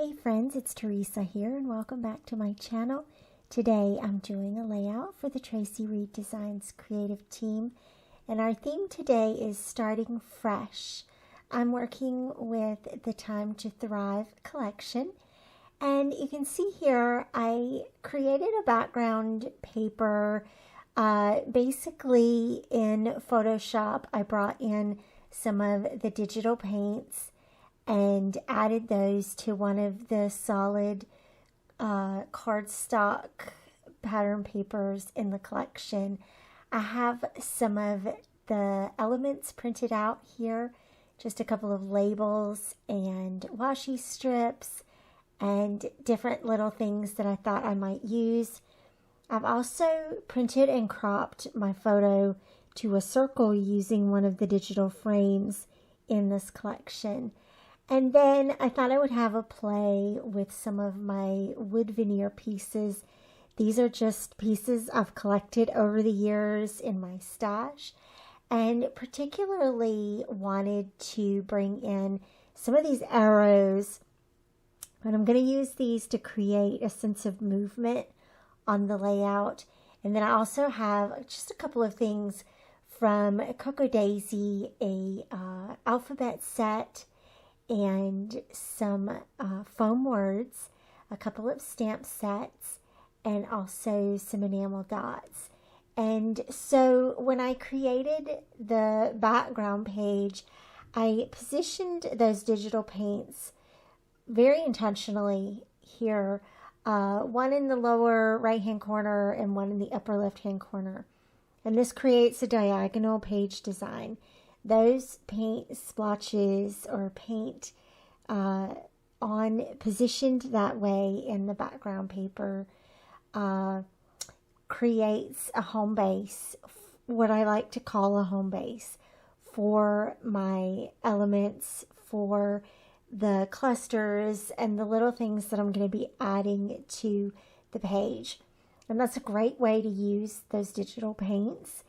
Hey friends, it's Theresa here and welcome back to my channel. Today I'm doing a layout for the Traci Reed Designs Creative Team, and our theme today is starting fresh. I'm working with the Time to Thrive collection, and you can see here I created a background paper. Basically in Photoshop I brought in some of the digital paints and added those to one of the solid cardstock pattern papers in the collection. I have some of the elements printed out here, just a couple of labels and washi strips and different little things that I thought I might use. I've also printed and cropped my photo to a circle using one of the digital frames in this collection. And then I thought I would have a play with some of my wood veneer pieces. These are just pieces I've collected over the years in my stash, and particularly wanted to bring in some of these arrows. And I'm going to use these to create a sense of movement on the layout. And then I also have just a couple of things from Cocoa Daisy, a alphabet set, and some foam words, a couple of stamp sets, and also some enamel dots. And so when I created the background page, I positioned those digital paints very intentionally here, one in the lower right hand corner and one in the upper left hand corner. And this creates a diagonal page design. Those paint splotches or paint on positioned that way in the background paper creates a home base, what I like to call a home base for my elements, for the clusters and the little things that I'm going to be adding to the page. And that's a great way to use those digital paints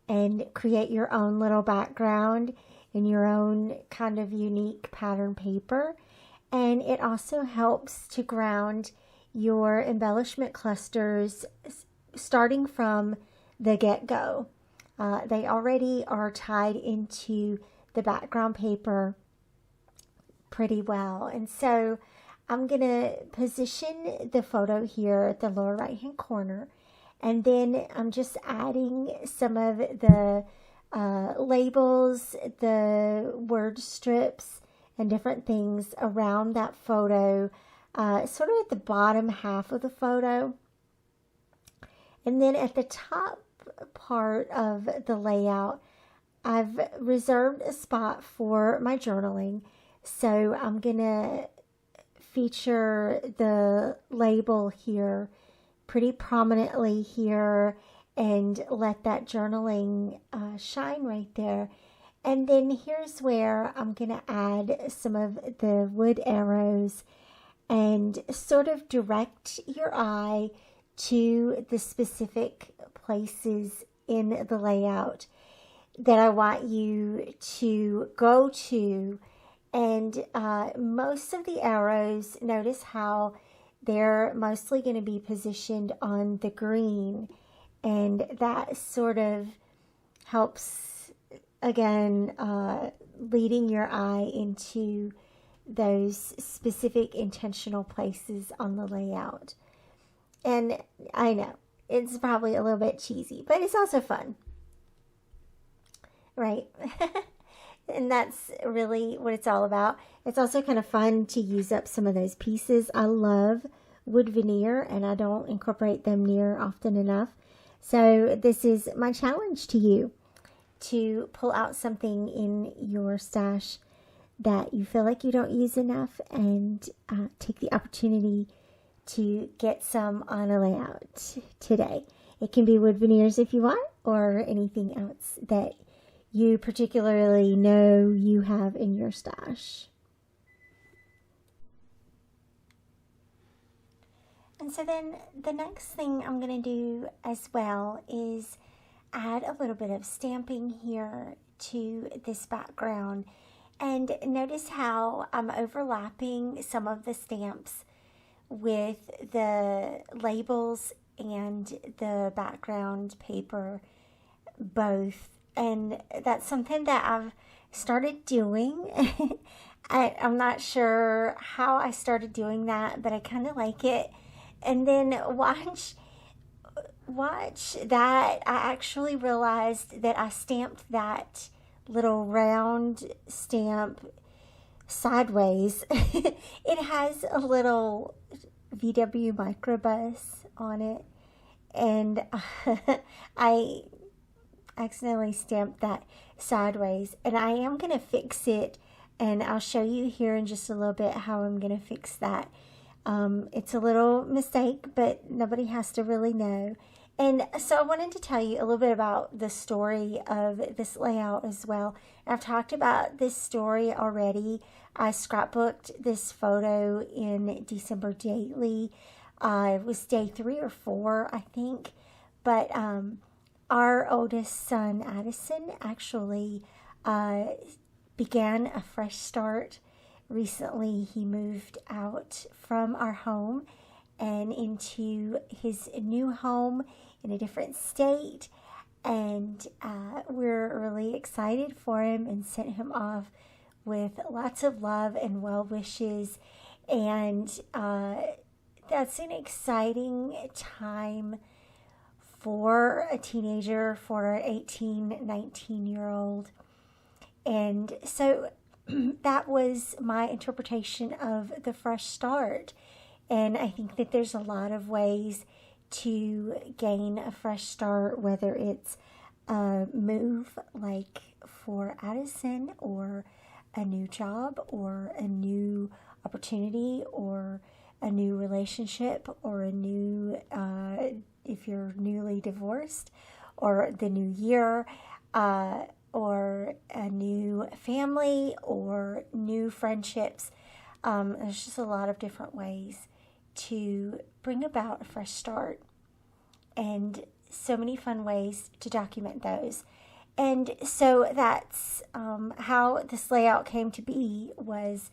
and create your own little background in your own kind of unique pattern paper. And it also helps to ground your embellishment clusters starting from the get-go. They already are tied into the background paper pretty well. And so I'm going to position the photo here at the lower right hand corner. And then I'm just adding some of the labels, the word strips, and different things around that photo, sort of at the bottom half of the photo. And then at the top part of the layout, I've reserved a spot for my journaling. So I'm going to feature the label here pretty prominently here and let that journaling shine right there. And then here's where I'm going to add some of the wood arrows and sort of direct your eye to the specific places in the layout that I want you to go to. And most of the arrows, notice how they're mostly going to be positioned on the green, and that sort of helps, again, leading your eye into those specific intentional places on the layout. And I know, it's probably a little bit cheesy, but it's also fun, right? And that's really what it's all about. It's also kind of fun to use up some of those pieces. I love wood veneer, and I don't incorporate them near often enough. So this is my challenge to you, to pull out something in your stash that you feel like you don't use enough and take the opportunity to get some on a layout today. It can be wood veneers if you want, or anything else that you particularly know you have in your stash. And so then the next thing I'm going to do as well is add a little bit of stamping here to this background. And notice how I'm overlapping some of the stamps with the labels and the background paper both. And that's something that I've started doing. I'm not sure how I started doing that, but I kind of like it. And then watch that. I actually realized that I stamped that little round stamp sideways. It has a little VW microbus on it, and I accidentally stamped that sideways, and I am going to fix it, and I'll show you here in just a little bit how I'm going to fix that. It's a little mistake, but nobody has to really know. And so I wanted to tell you a little bit about the story of this layout as well. I've talked about this story already. I scrapbooked this photo in December Daily. It was day 3 or 4, I think. But our oldest son, Addison, actually began a fresh start. Recently, he moved out from our home and into his new home in a different state, and we're really excited for him and sent him off with lots of love and well wishes. And that's an exciting time for a teenager, for an 18, 19-year-old. And so that was my interpretation of the fresh start. And I think that there's a lot of ways to gain a fresh start, whether it's a move like for Addison, or a new job, or a new opportunity, or a new relationship, or a new, if you're newly divorced, or the new year, or a new family, or new friendships. There's just a lot of different ways to bring about a fresh start, and so many fun ways to document those. And so that's how this layout came to be, was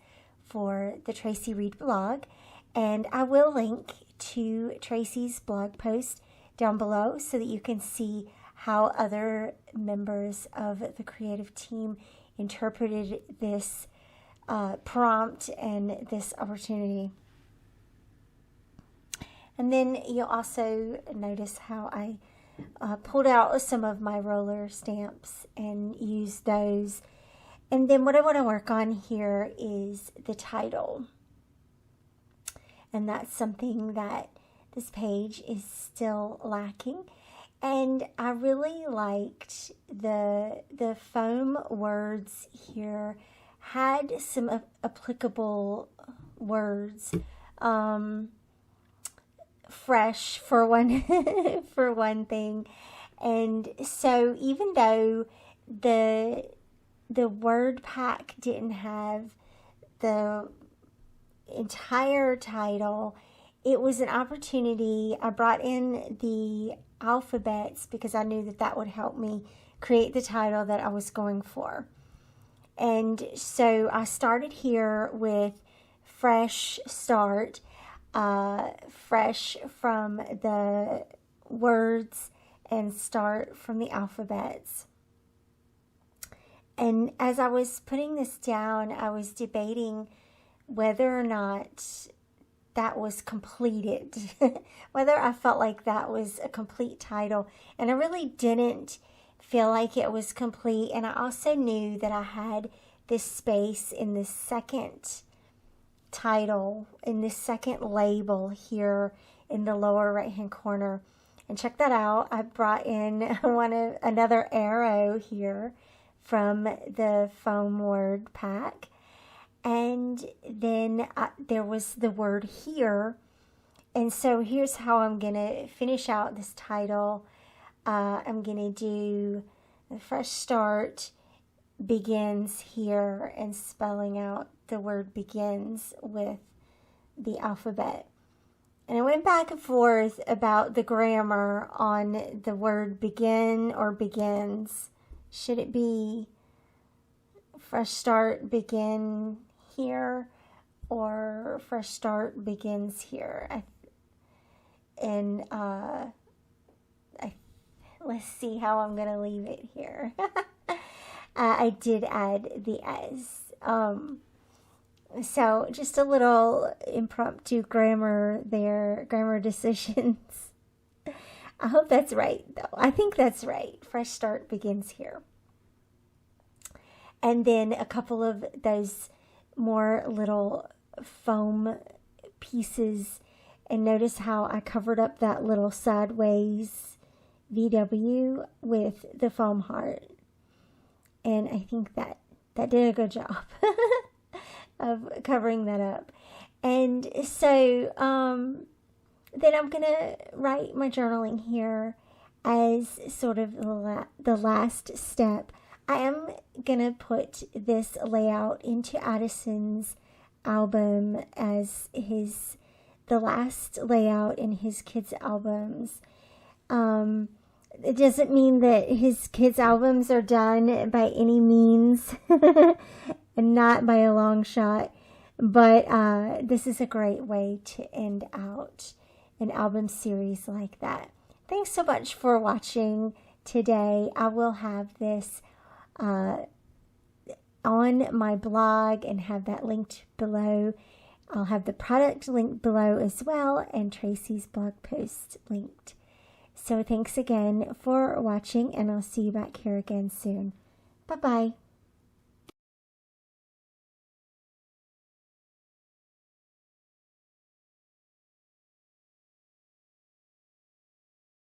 for the Traci Reed blog. And I will link to Traci's blog post down below so that you can see how other members of the creative team interpreted this prompt and this opportunity. And then you'll also notice how I pulled out some of my roller stamps and used those. And then what I want to work on here is the title. And that's something that this page is still lacking. And I really liked the foam words here had some applicable words. Fresh for one for one thing. And so even though the word pack didn't have the entire title, it was an opportunity. I brought in the alphabets because I knew that that would help me create the title that I was going for. And so I started here with fresh start. Fresh from the words and start from the alphabets. And as I was putting this down, I was debating whether or not that was completed, whether I felt like that was a complete title. And I really didn't feel like it was complete. And I also knew that I had this space in this second title, in this second label here in the lower right hand corner. And check that out. I brought in another arrow here from the foam word pack, and then there was the word here. And so here's how I'm gonna finish out this title. I'm gonna do the fresh start begins here, and spelling out the word begins with the alphabet. And I went back and forth about the grammar on the word begin or begins. Should it be fresh start begin here or fresh start begins here. Let's see how I'm going to leave it here. I did add the S. So just a little impromptu grammar there, grammar decisions. I hope that's right, though. I think that's right. Fresh start begins here. And then a couple of those more little foam pieces. And notice how I covered up that little sideways VW with the foam heart. And I think that did a good job of covering that up. And so then I'm going to write my journaling here as sort of the last step. I am going to put this layout into Addison's album as the last layout in his kids' albums. It doesn't mean that his kids' albums are done by any means, and not by a long shot, but this is a great way to end out an album series like that. Thanks so much for watching today. I will have this on my blog and have that linked below. I'll have the product linked below as well, and Traci's blog post linked. So thanks again for watching, and I'll see you back here again soon. Bye-bye.